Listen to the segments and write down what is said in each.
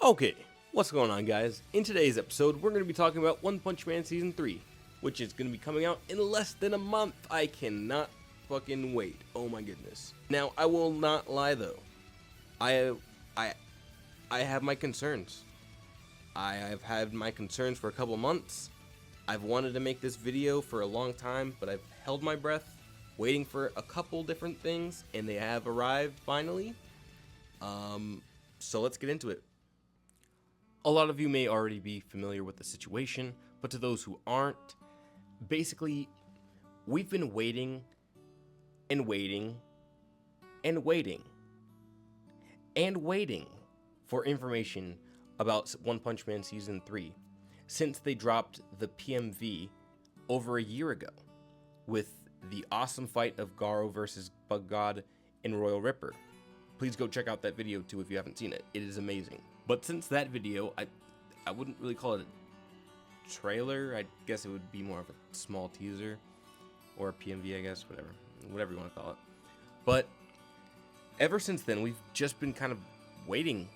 Okay, what's going on, guys? In today's episode, we're going to be talking about One Punch Man Season 3, which is going to be coming out in less than a month. I cannot fucking wait. Oh my goodness. Now, I will not lie though. I have my concerns. I have had my concerns for a couple months. I've wanted to make this video for a long time, but I've held my breath, waiting for a couple different things, and they have arrived finally. So let's get into it. A lot of you may already be familiar with the situation, but to those who aren't, basically, we've been waiting and waiting and waiting and waiting for information about One Punch Man Season 3 since they dropped the PMV over a year ago with the awesome fight of Garo versus Bug God and Royal Ripper. Please go check out that video too if you haven't seen it. It is amazing. But since that video, I wouldn't really call it a trailer. I guess it would be more of a small teaser or a PMV, I guess, whatever you want to call it. But ever since then, we've just been kind of waiting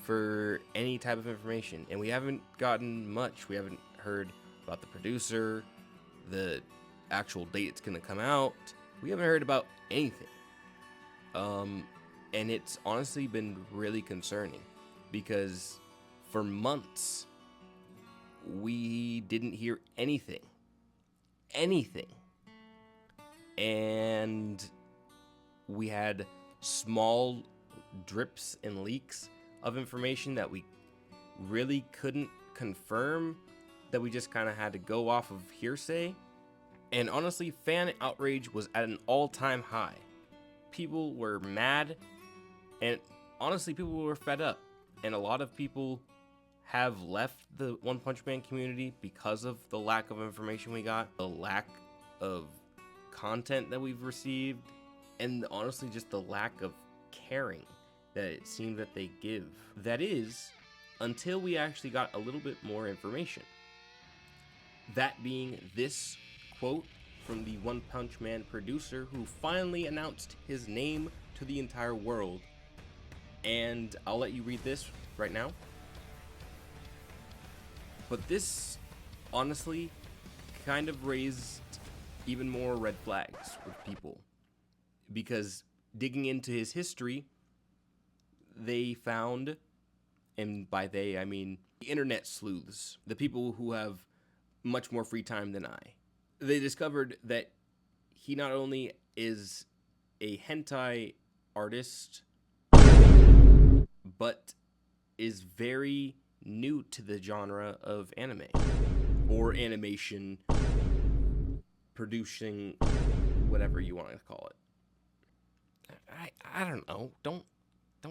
for any type of information, and we haven't gotten much. We haven't heard about the producer, the actual date it's going to come out. We haven't heard about anything. And it's honestly been really concerning because for months we didn't hear anything. And we had small drips and leaks of information that we really couldn't confirm, that we just kind of had to go off of hearsay. And honestly, fan outrage was at an all-time high. People were mad, and honestly, people were fed up. And a lot of people have left the One Punch Man community because of the lack of information we got, the lack of content that we've received, and honestly just the lack of caring that it seemed that they give. That is, until we actually got a little bit more information. That being this quote from the One Punch Man producer, who finally announced his name to the entire world. And I'll let you read this right now. But this honestly kind of raised even more red flags with people, because digging into his history, they found, and by they I mean the internet sleuths, the people who have much more free time than I. They discovered that he not only is a hentai artist, but is very new to the genre of anime or animation producing, whatever you want to call it. I don't know. Don't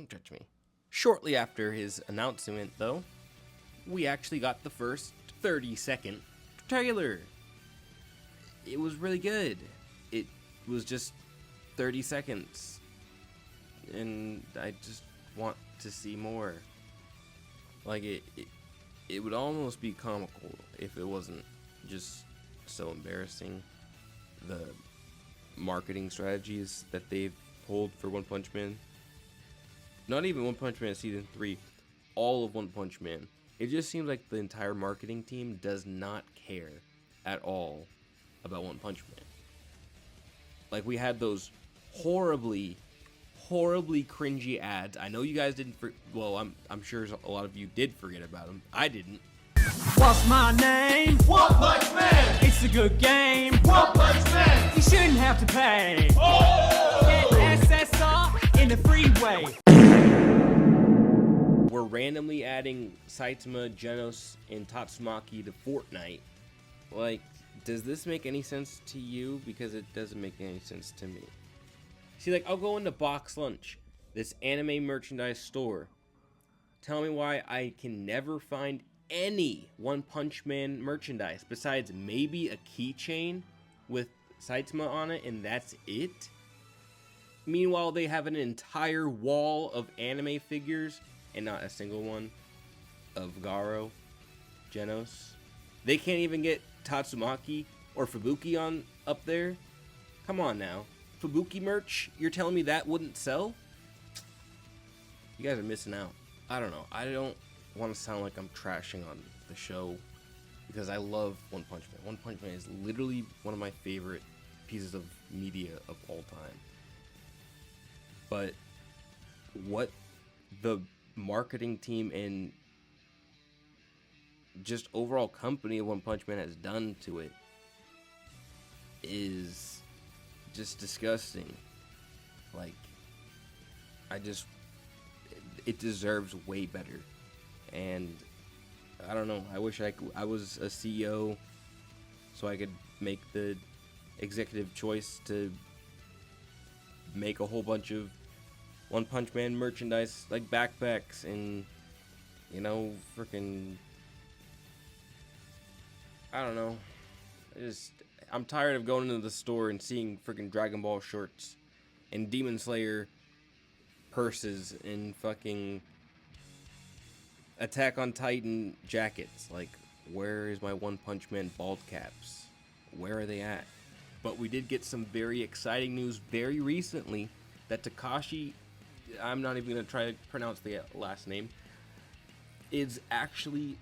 judge me. Shortly after his announcement, though, we actually got the first 30-second trailer. It was really good. It was just 30 seconds. And I just want to see more. Like, it would almost be comical if it wasn't just so embarrassing. The marketing strategies that they've pulled for One Punch Man. Not even One Punch Man Season 3. All of One Punch Man. It just seems like the entire marketing team does not care at all about One Punch Man. Like, we had those horribly cringy ads. I know you guys didn't well, I'm sure a lot of you did forget about them. I didn't. What's my name? One Punch Man! It's a good game. One Punch Man! You shouldn't have to pay. Oh! Get SSR in the freeway. We're randomly adding Saitama, Genos, and Tatsumaki to Fortnite. Like, does this make any sense to you? Because it doesn't make any sense to me. See, like, I'll go into Box Lunch, this anime merchandise store. Tell me why I can never find any One Punch Man merchandise besides maybe a keychain with Saitama on it, and that's it? Meanwhile, they have an entire wall of anime figures and not a single one of Garo, Genos. They can't even get Tatsumaki or Fubuki on up there. Come on now. Fubuki merch, you're telling me that wouldn't sell? You guys are missing out. I don't know. want to sound like I'm trashing on the show because I love One Punch Man. One Punch Man is literally one of my favorite pieces of media of all time. But what the marketing team and just overall company of One Punch Man has done to it is just disgusting. Like, it deserves way better. And I don't know, I wish I was a CEO so I could make the executive choice to make a whole bunch of One Punch Man merchandise, like backpacks and, you know, freaking, I don't know. I'm tired of going into the store and seeing freaking Dragon Ball shirts and Demon Slayer purses and fucking Attack on Titan jackets. Like, where is my One Punch Man bald caps? Where are they at? But we did get some very exciting news very recently that Takashi, I'm not even going to try to pronounce the last name, is actually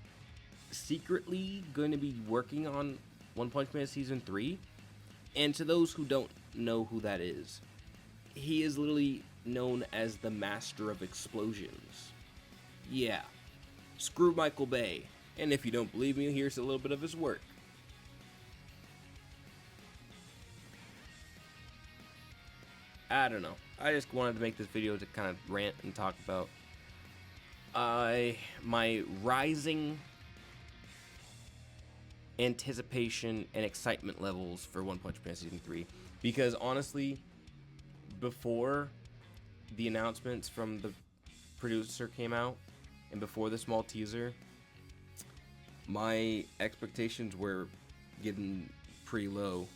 secretly going to be working on One Punch Man Season 3. And to those who don't know who that is, he is literally known as the Master of Explosions. Yeah, screw Michael Bay. And if you don't believe me, here's a little bit of his work. I don't know. I just wanted to make this video to kind of rant and talk about my rising anticipation and excitement levels for One Punch Man Season 3. Because honestly, before the announcements from the producer came out, and before the small teaser, my expectations were getting pretty low.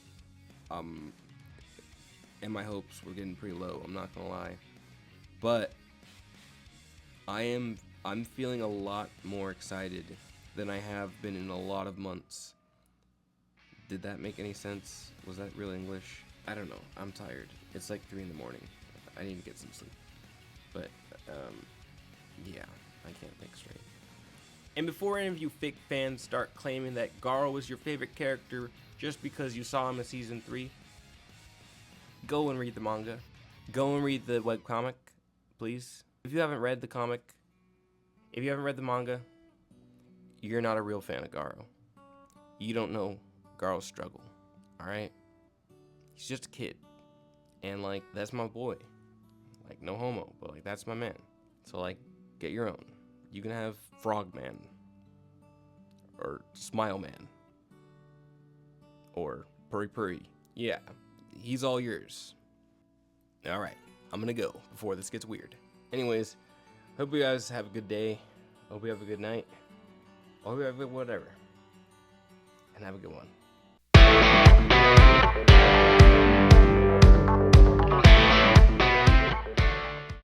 And my hopes were getting pretty low, I'm not gonna lie. But I'm feeling a lot more excited than I have been in a lot of months. Did that make any sense? Was that real English? I don't know. I'm tired. It's like 3 in the morning. I need to get some sleep. But, yeah, I can't think straight. And before any of you fake fans start claiming that Garo was your favorite character just because you saw him in Season 3, go and read the manga. Go and read the webcomic, please. If you haven't read the comic, if you haven't read the manga, you're not a real fan of Garo. You don't know Garo's struggle, alright? He's just a kid. And, like, that's my boy. Like, no homo, but, like, that's my man. So, like, get your own. You can have Frogman. Or Smile Man. Or Puri Puri. Yeah, he's all yours. Alright, I'm gonna go before this gets weird. Anyways, hope you guys have a good day. Hope you have a good night. Hope you have a good whatever. And have a good one.